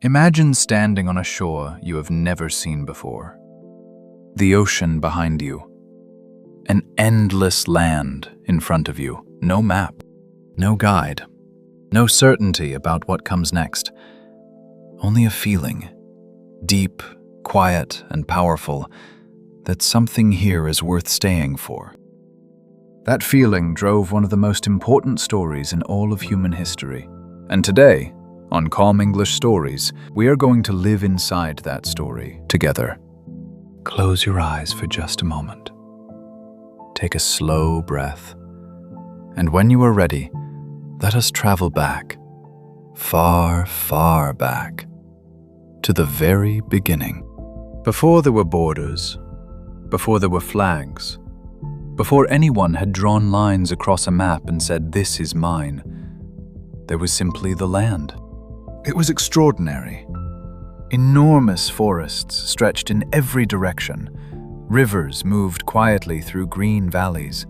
Imagine standing on a shore you have never seen before. The ocean behind you. An endless land in front of you. No map, no guide, no certainty about what comes next. Only a feeling, deep, quiet, and powerful, that something here is worth staying for. That feeling drove one of the most important stories in all of human history. And today, on Calm English Stories, we are going to live inside that story together. Close your eyes for just a moment. Take a slow breath. And when you are ready, let us travel back, far, far back, to the very beginning. Before there were borders, before there were flags, before anyone had drawn lines across a map and said, "This is mine," there was simply the land. It was extraordinary. Enormous forests stretched in every direction. Rivers moved quietly through green valleys.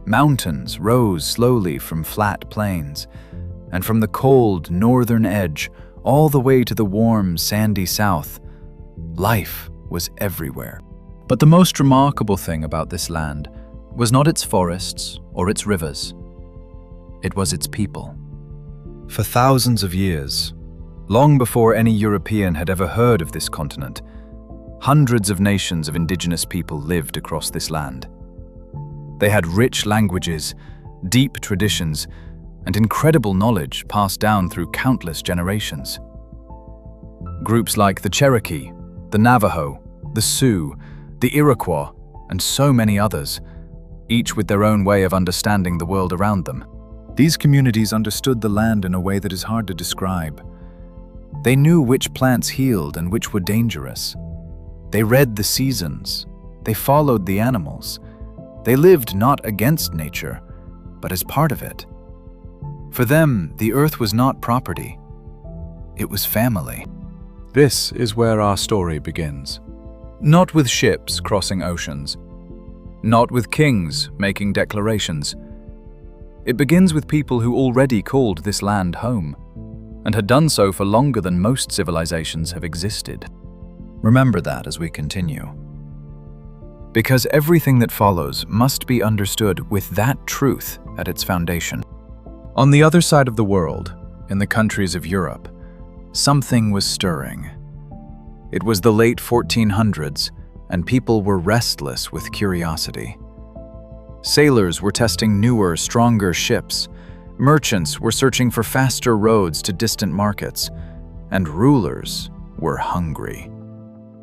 Mountains rose slowly from flat plains. And from the cold northern edge all the way to the warm sandy south, life was everywhere. But the most remarkable thing about this land was not its forests or its rivers. It was its people. For thousands of years, long before any European had ever heard of this continent, hundreds of nations of indigenous people lived across this land. They had rich languages, deep traditions, and incredible knowledge passed down through countless generations. Groups like the Cherokee, the Navajo, the Sioux, the Iroquois, and so many others, each with their own way of understanding the world around them. These communities understood the land in a way that is hard to describe. They knew which plants healed and which were dangerous. They read the seasons. They followed the animals. They lived not against nature, but as part of it. For them, the earth was not property. It was family. This is where our story begins. Not with ships crossing oceans. Not with kings making declarations. It begins with people who already called this land home, and had done so for longer than most civilizations have existed. Remember that as we continue. Because everything that follows must be understood with that truth at its foundation. On the other side of the world, in the countries of Europe, something was stirring. It was the late 1400s, and people were restless with curiosity. Sailors were testing newer, stronger ships. Merchants were searching for faster roads to distant markets, and rulers were hungry.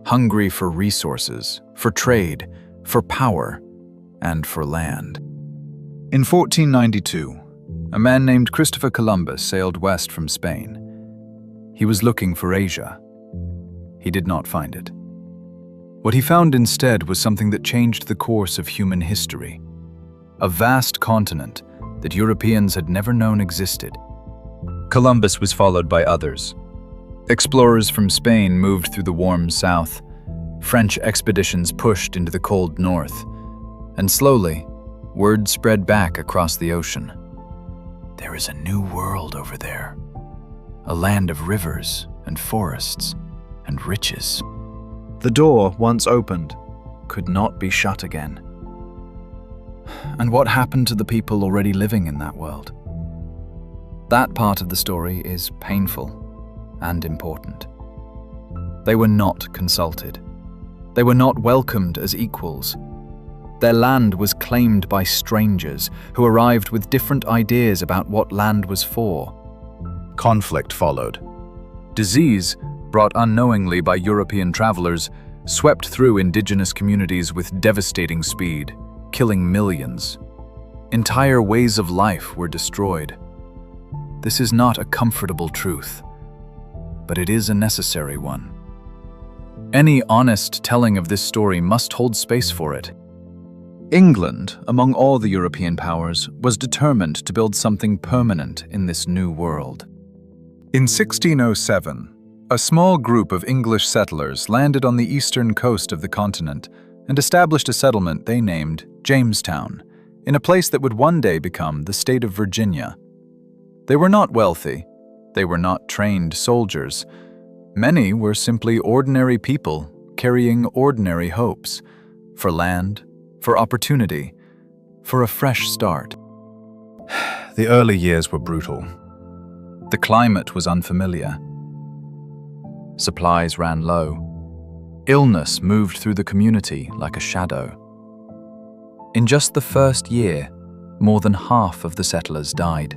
Hungry for resources, for trade, for power, and for land. In 1492, a man named Christopher Columbus sailed west from Spain. He was looking for Asia. He did not find it. What he found instead was something that changed the course of human history. A vast continent that Europeans had never known existed. Columbus was followed by others. Explorers from Spain moved through the warm south. French expeditions pushed into the cold north. And slowly, word spread back across the ocean. There is a new world over there. A land of rivers and forests and riches. The door, once opened, could not be shut again. And what happened to the people already living in that world? That part of the story is painful and important. They were not consulted. They were not welcomed as equals. Their land was claimed by strangers who arrived with different ideas about what land was for. Conflict followed. Disease, brought unknowingly by European travelers, swept through indigenous communities with devastating speed, killing millions. Entire ways of life were destroyed. This is not a comfortable truth, but it is a necessary one. Any honest telling of this story must hold space for it. England, among all the European powers, was determined to build something permanent in this new world. In 1607, a small group of English settlers landed on the eastern coast of the continent and established a settlement they named Jamestown, in a place that would one day become the state of Virginia. They were not wealthy, they were not trained soldiers, Many were simply ordinary people carrying ordinary hopes for land, for opportunity, for a fresh start. The early years were brutal. The climate was unfamiliar. Supplies ran low. Illness moved through the community like a shadow. In just the first year, more than half of the settlers died.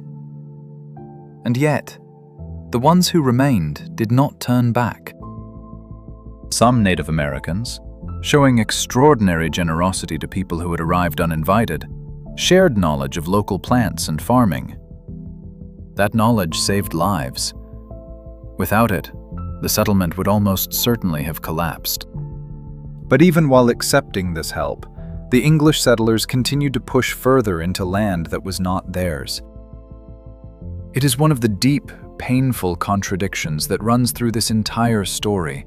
And yet, the ones who remained did not turn back. Some Native Americans, showing extraordinary generosity to people who had arrived uninvited, shared knowledge of local plants and farming. That knowledge saved lives. Without it, the settlement would almost certainly have collapsed. But even while accepting this help, the English settlers continued to push further into land that was not theirs. It is one of the deep, painful contradictions that runs through this entire story.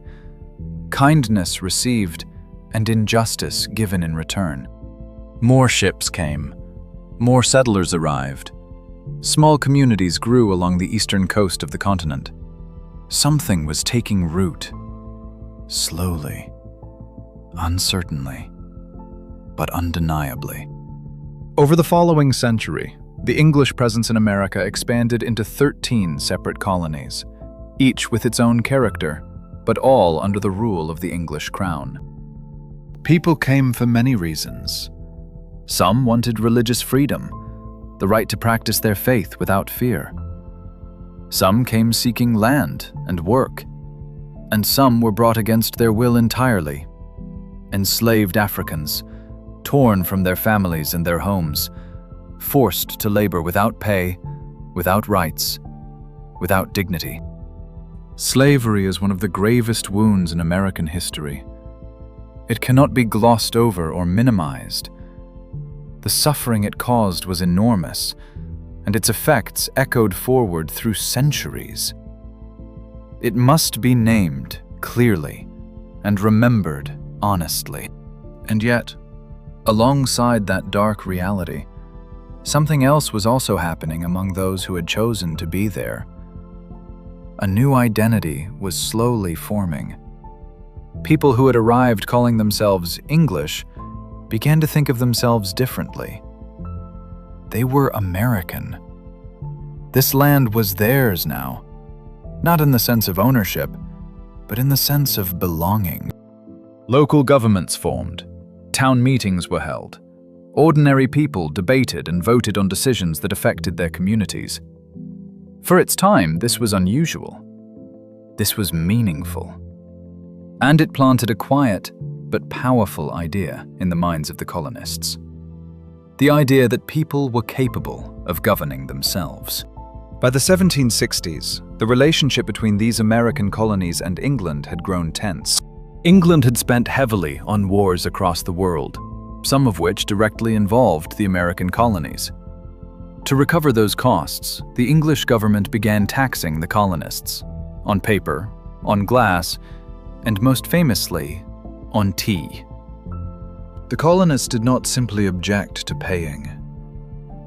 Kindness received and injustice given in return. More ships came. More settlers arrived. Small communities grew along the eastern coast of the continent. Something was taking root. Slowly, uncertainly, but undeniably. Over the following century, the English presence in America expanded into 13 separate colonies, each with its own character, but all under the rule of the English crown. People came for many reasons. Some wanted religious freedom, the right to practice their faith without fear. Some came seeking land and work, and some were brought against their will entirely. Enslaved Africans, torn from their families and their homes, forced to labor without pay, without rights, without dignity. Slavery is one of the gravest wounds in American history. It cannot be glossed over or minimized. The suffering it caused was enormous, and its effects echoed forward through centuries. It must be named clearly and remembered honestly. And yet, alongside that dark reality, something else was also happening among those who had chosen to be there. A new identity was slowly forming. People who had arrived calling themselves English began to think of themselves differently. They were American. This land was theirs now, not in the sense of ownership, but in the sense of belonging. Local governments formed. Town meetings were held. Ordinary people debated and voted on decisions that affected their communities. For its time, this was unusual. This was meaningful. And it planted a quiet but powerful idea in the minds of the colonists. The idea that people were capable of governing themselves. By the 1760s, the relationship between these American colonies and England had grown tense. England had spent heavily on wars across the world, some of which directly involved the American colonies. To recover those costs, the English government began taxing the colonists, on paper, on glass, and most famously, on tea. The colonists did not simply object to paying.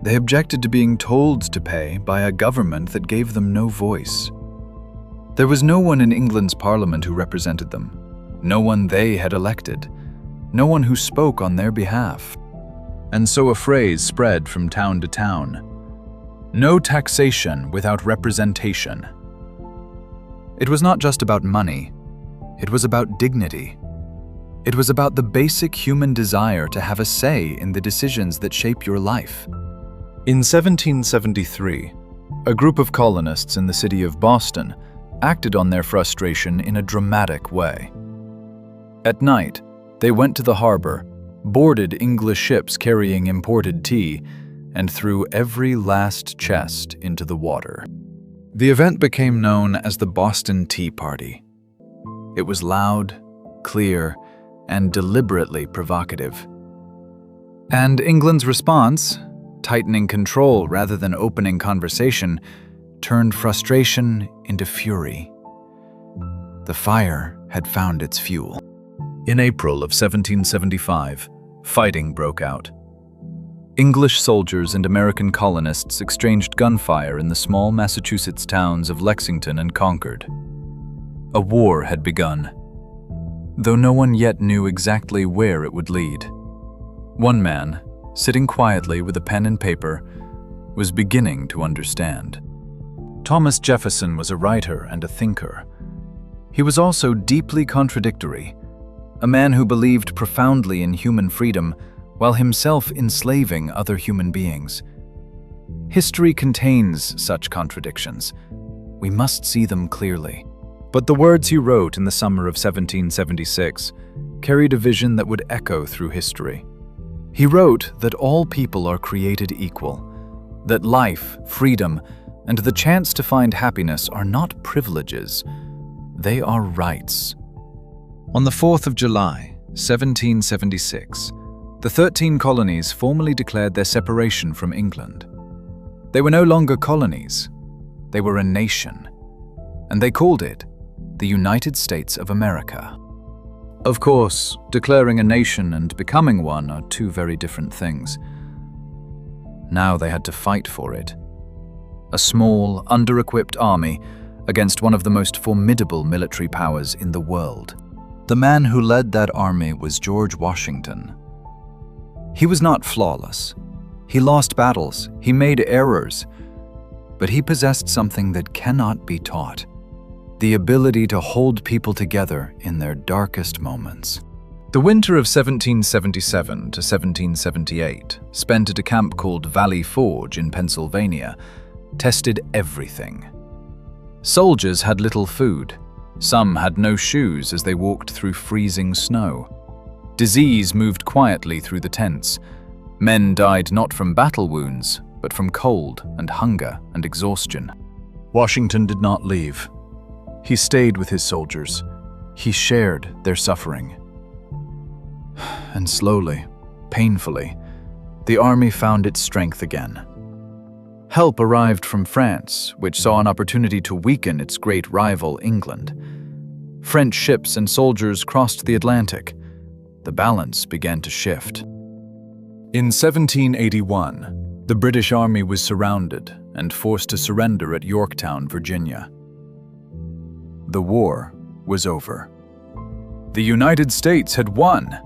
They objected to being told to pay by a government that gave them no voice. There was no one in England's parliament who represented them, no one they had elected, no one who spoke on their behalf. And so a phrase spread from town to town: no taxation without representation. It was not just about money, it was about dignity. It was about the basic human desire to have a say in the decisions that shape your life. In 1773, a group of colonists in the city of Boston acted on their frustration in a dramatic way. At night, they went to the harbor, boarded English ships carrying imported tea, and threw every last chest into the water. The event became known as the Boston Tea Party. It was loud, clear, and deliberately provocative. And England's response, tightening control rather than opening conversation, turned frustration into fury. The fire had found its fuel. In April of 1775, fighting broke out. English soldiers and American colonists exchanged gunfire in the small Massachusetts towns of Lexington and Concord. A war had begun, though no one yet knew exactly where it would lead. One man, sitting quietly with a pen and paper, was beginning to understand. Thomas Jefferson was a writer and a thinker. He was also deeply contradictory, a man who believed profoundly in human freedom while himself enslaving other human beings. History contains such contradictions. We must see them clearly. But the words he wrote in the summer of 1776 carried a vision that would echo through history. He wrote that all people are created equal, that life, freedom, and the chance to find happiness are not privileges, they are rights. On the 4th of July, 1776, the 13 colonies formally declared their separation from England. They were no longer colonies, they were a nation, and they called it the United States of America. Of course, declaring a nation and becoming one are two very different things. Now they had to fight for it. A small, under-equipped army against one of the most formidable military powers in the world. The man who led that army was George Washington. He was not flawless. He lost battles, he made errors, but he possessed something that cannot be taught: the ability to hold people together in their darkest moments. The winter of 1777 to 1778, spent at a camp called Valley Forge in Pennsylvania, tested everything. Soldiers had little food. Some had no shoes as they walked through freezing snow. Disease moved quietly through the tents. Men died not from battle wounds, but from cold and hunger and exhaustion. Washington did not leave. He stayed with his soldiers. He shared their suffering. And slowly, painfully, the army found its strength again. Help arrived from France, which saw an opportunity to weaken its great rival, England. French ships and soldiers crossed the Atlantic. The balance began to shift. In 1781, the British Army was surrounded and forced to surrender at Yorktown, Virginia. The war was over. The United States had won.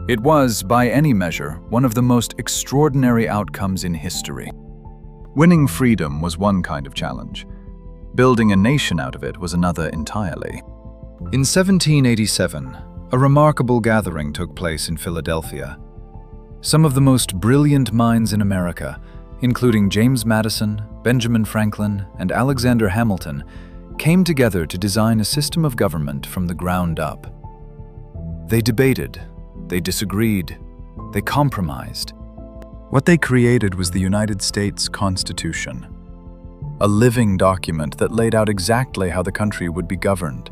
It was, by any measure, one of the most extraordinary outcomes in history. Winning freedom was one kind of challenge. Building a nation out of it was another entirely. In 1787, a remarkable gathering took place in Philadelphia. Some of the most brilliant minds in America, including James Madison, Benjamin Franklin, and Alexander Hamilton, came together to design a system of government from the ground up. They debated, they disagreed, they compromised. What they created was the United States Constitution, a living document that laid out exactly how the country would be governed.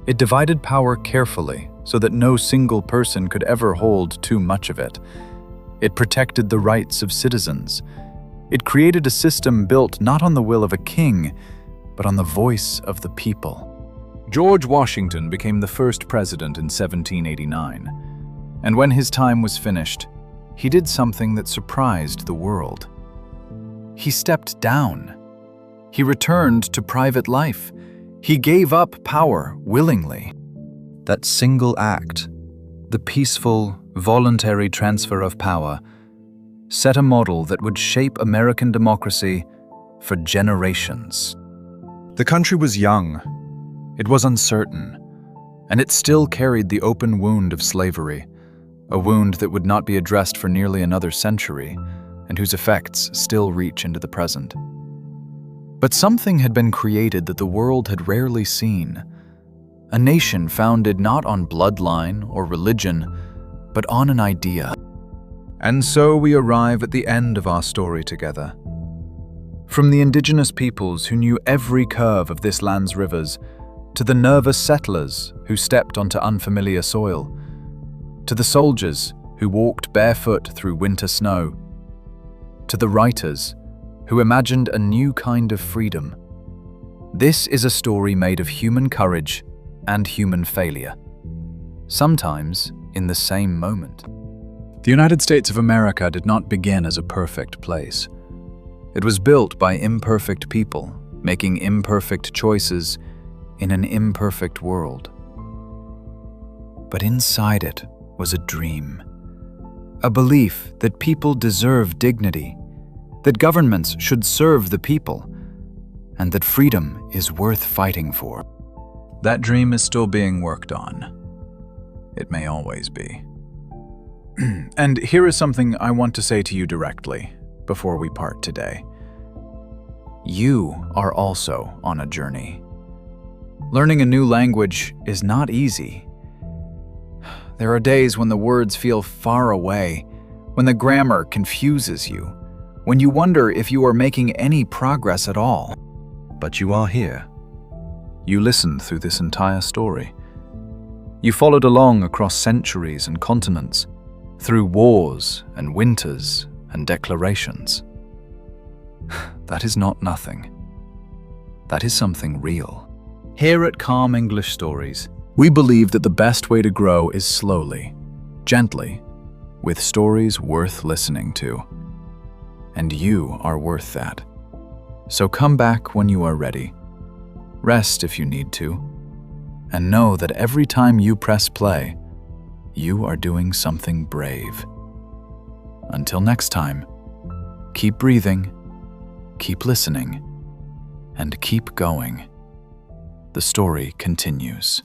It divided power carefully so that no single person could ever hold too much of it. It protected the rights of citizens. It created a system built not on the will of a king, but on the voice of the people. George Washington became the first president in 1789, and when his time was finished, he did something that surprised the world. He stepped down. He returned to private life. He gave up power willingly. That single act, the peaceful, voluntary transfer of power, set a model that would shape American democracy for generations. The country was young, it was uncertain, and it still carried the open wound of slavery, a wound that would not be addressed for nearly another century, and whose effects still reach into the present. But something had been created that the world had rarely seen, a nation founded not on bloodline or religion, but on an idea. And so we arrive at the end of our story together. From the indigenous peoples who knew every curve of this land's rivers, to the nervous settlers who stepped onto unfamiliar soil, to the soldiers who walked barefoot through winter snow, to the writers who imagined a new kind of freedom. This is a story made of human courage and human failure, sometimes in the same moment. The United States of America did not begin as a perfect place. It was built by imperfect people, making imperfect choices in an imperfect world. But inside it was a dream, a belief that people deserve dignity, that governments should serve the people, and that freedom is worth fighting for. That dream is still being worked on. It may always be. And here is something I want to say to you directly before we part today. You are also on a journey. Learning a new language is not easy. There are days when the words feel far away, when the grammar confuses you, when you wonder if you are making any progress at all. But you are here. You listened through this entire story. You followed along across centuries and continents, through wars and winters and declarations. That is not nothing. That is something real. Here at Calm English Stories, we believe that the best way to grow is slowly, gently, with stories worth listening to. And you are worth that. So come back when you are ready. Rest if you need to. And know that every time you press play, you are doing something brave. Until next time, keep breathing, keep listening, and keep going. The story continues.